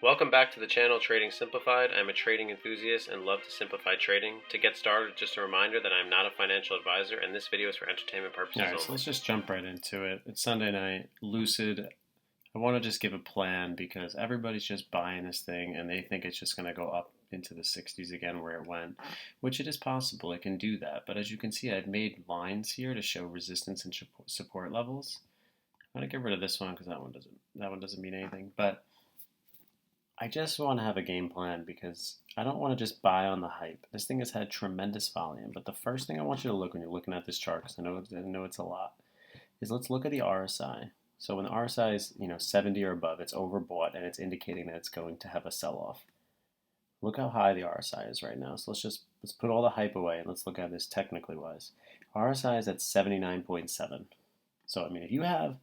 Welcome back to the channel Trading Simplified. I'm a trading enthusiast and love to simplify trading. To get started, just a reminder that I'm not a financial advisor and this video is for entertainment purposes Alright, only. so let's just jump right into it. It's Sunday night, Lucid. I want to just give a plan because everybody's just buying this thing and they think it's just going to go up into the 60s again where it went, which it is possible it can do that. But as you can see, I've made lines here to show resistance and support levels. I'm going to get rid of this one because that one doesn't mean anything. But I just want to have a game plan because I don't want to just buy on the hype. This thing has had tremendous volume, but the first thing I want you to look when you're looking at this chart, because I know it's a lot, is let's look at the RSI. So when the RSI is 70 or above, it's overbought and it's indicating that it's going to have a sell-off. Look how high the RSI is right now. So let's put all the hype away and let's look at this technically wise. RSI is at 79.7. So I mean, if you have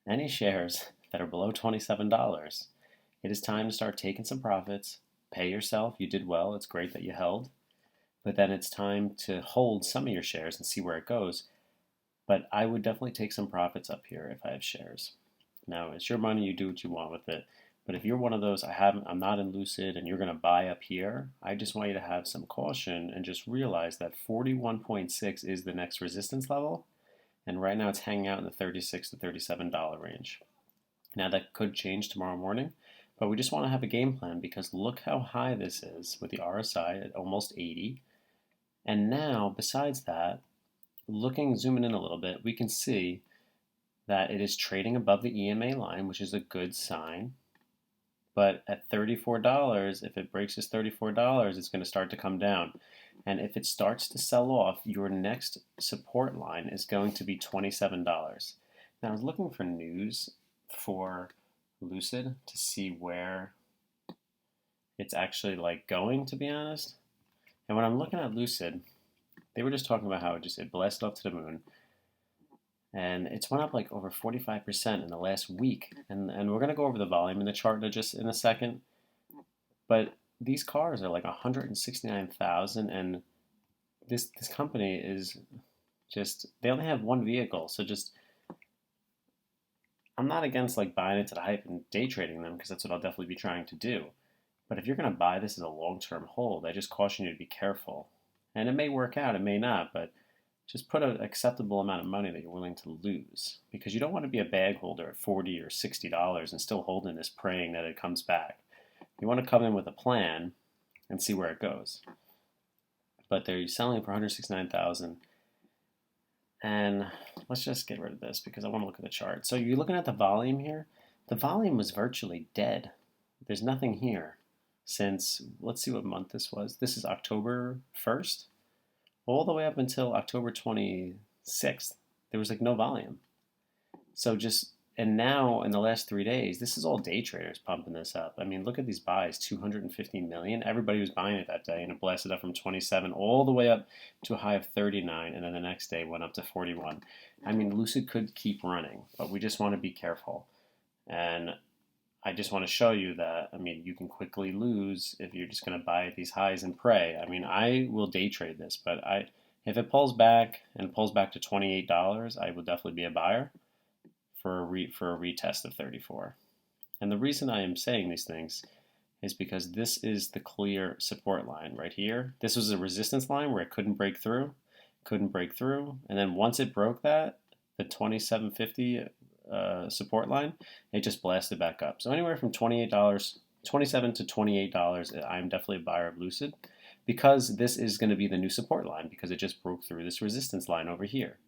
any shares that are below $27, it is time to start taking some profits. Pay yourself. You did well. It's great that you held. But then it's time to hold some of your shares and see where it goes. But I would definitely take some profits up here if I have shares. Now, it's your money. You do what you want with it. But if you're one of those, I'm not in Lucid and you're going to buy up here, I just want you to have some caution and just realize that 41.6 is the next resistance level. And right now it's hanging out in the $36 to $37 range. Now, that could change tomorrow morning. But we just want to have a game plan because look how high this is with the RSI at almost 80. And now, besides that, zooming in a little bit, we can see that it is trading above the EMA line, which is a good sign. But at $34, if it breaks this $34, it's going to start to come down. And if it starts to sell off, your next support line is going to be $27. Now, I was looking for news for Lucid to see where it's actually going, to be honest. And when I'm looking at Lucid, they were just talking about how it blasted up to the moon, and it's went up over 45% in the last week. And we're gonna go over the volume in the chart just in a second. But these cars are 169,000, and this company is they only have one vehicle, so I'm not against buying into the hype and day trading them because that's what I'll definitely be trying to do. But if you're going to buy this as a long-term hold, I just caution you to be careful. And it may work out, it may not, but just put an acceptable amount of money that you're willing to lose because you don't want to be a bag holder at $40 or $60 and still holding this praying that it comes back. You want to come in with a plan and see where it goes. But they're selling for $169,000. And let's just get rid of this because I want to look at the chart. So you're looking at the volume here. The volume was virtually dead. There's nothing here since, let's see what month this was. This is October 1st. All the way up until October 26th, there was no volume. And now in the last 3 days, this is all day traders pumping this up. I mean, look at these buys, 250 million. Everybody was buying it that day, and it blasted up from 27 all the way up to a high of 39, and then the next day went up to 41. I mean, Lucid could keep running, but we just want to be careful. And I just want to show you that, you can quickly lose if you're just going to buy at these highs and pray. I will day trade this, but if it pulls back and pulls back to $28, I will definitely be a buyer for a retest of 34. And the reason I am saying these things is because this is the clear support line right here. This was a resistance line where it couldn't break through, and then once it broke that, the 2750 support line, it just blasted back up. So anywhere from $27 to $28, I'm definitely a buyer of Lucid because this is going to be the new support line because it just broke through this resistance line over here.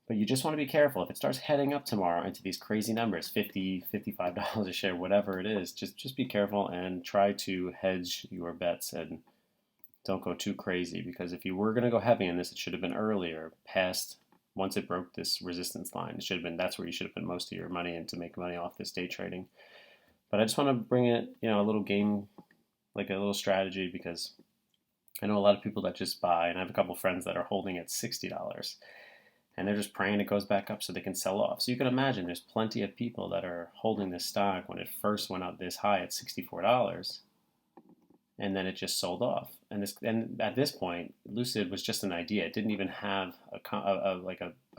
But you just want to be careful. If it starts heading up tomorrow into these crazy numbers, $50, $55 a share, whatever it is, just be careful and try to hedge your bets and don't go too crazy because if you were going to go heavy in this, it should have been earlier, once it broke this resistance line. It should have been, that's where you should have put most of your money in to make money off this day trading. But I just want to bring it, a little game, a little strategy because I know a lot of people that just buy, and I have a couple friends that are holding at $60. And they're just praying it goes back up so they can sell off. So you can imagine there's plenty of people that are holding this stock when it first went up this high at $64, and then it just sold off. And at this point, Lucid was just an idea. It didn't even have a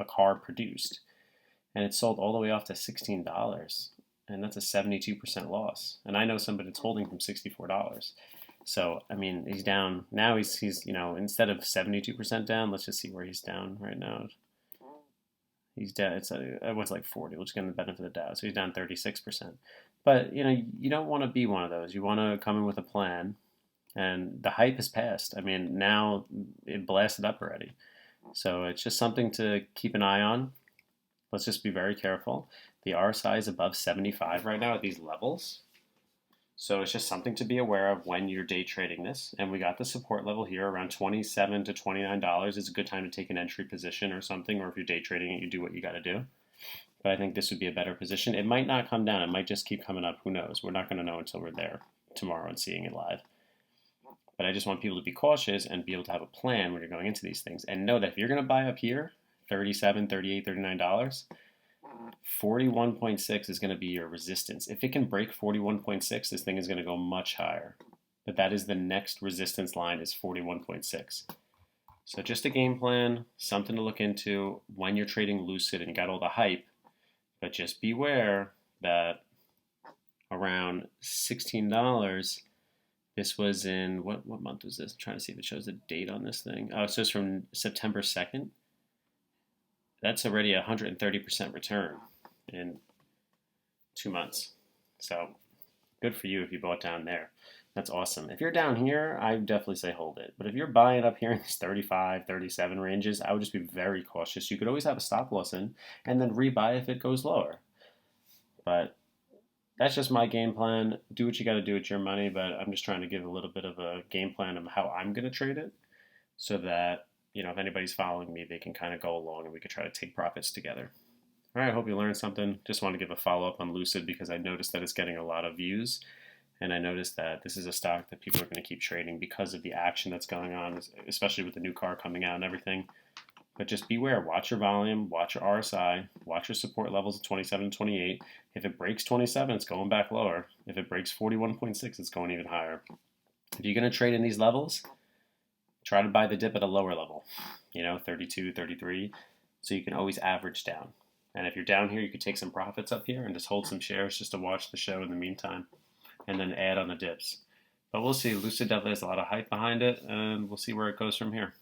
car produced, and it sold all the way off to $16. and that's a 72% loss. And I know somebody that's holding from $64. So I mean, he's down now. He's instead of 72% down, let's just see where he's down right now. He's down. It was like 40. We'll just get the benefit of the doubt. So he's down 36%. But you don't want to be one of those. You want to come in with a plan, and the hype has passed. I mean, now it blasted up already. So it's just something to keep an eye on. Let's just be very careful. The RSI is above 75 right now at these levels. So it's just something to be aware of when you're day trading this. And we got the support level here around $27 to $29. It's a good time to take an entry position or something, or if you're day trading it, you do what you got to do. But I think this would be a better position. It might not come down. It might just keep coming up. Who knows? We're not going to know until we're there tomorrow and seeing it live. But I just want people to be cautious and be able to have a plan when you're going into these things. And know that if you're going to buy up here, $37, $38, $39, 41.6 is going to be your resistance. If it can break 41.6, this thing is going to go much higher. But that is the next resistance line is 41.6. So just a game plan, something to look into when you're trading Lucid and you got all the hype. But just beware that around $16, this was in, what month was this? I'm trying to see if it shows the date on this thing. Oh, it says from September 2nd. That's already a 130% return in 2 months. So good for you if you bought down there. That's awesome. If you're down here, I would definitely say hold it. But if you're buying up here in these 35, 37 ranges, I would just be very cautious. You could always have a stop loss in and then rebuy if it goes lower. But that's just my game plan. Do what you got to do with your money, but I'm just trying to give a little bit of a game plan of how I'm going to trade it so that if anybody's following me, they can kind of go along and we could try to take profits together. All right, I hope you learned something. Just want to give a follow-up on Lucid because I noticed that it's getting a lot of views. And I noticed that this is a stock that people are going to keep trading because of the action that's going on, especially with the new car coming out and everything. But just beware. Watch your volume. Watch your RSI. Watch your support levels at 27 and 28. If it breaks 27, it's going back lower. If it breaks 41.6, it's going even higher. If you're going to trade in these levels, try to buy the dip at a lower level, 32, 33, so you can always average down. And if you're down here, you could take some profits up here and just hold some shares just to watch the show in the meantime, and then add on the dips. But we'll see. Lucid definitely has a lot of hype behind it, and we'll see where it goes from here.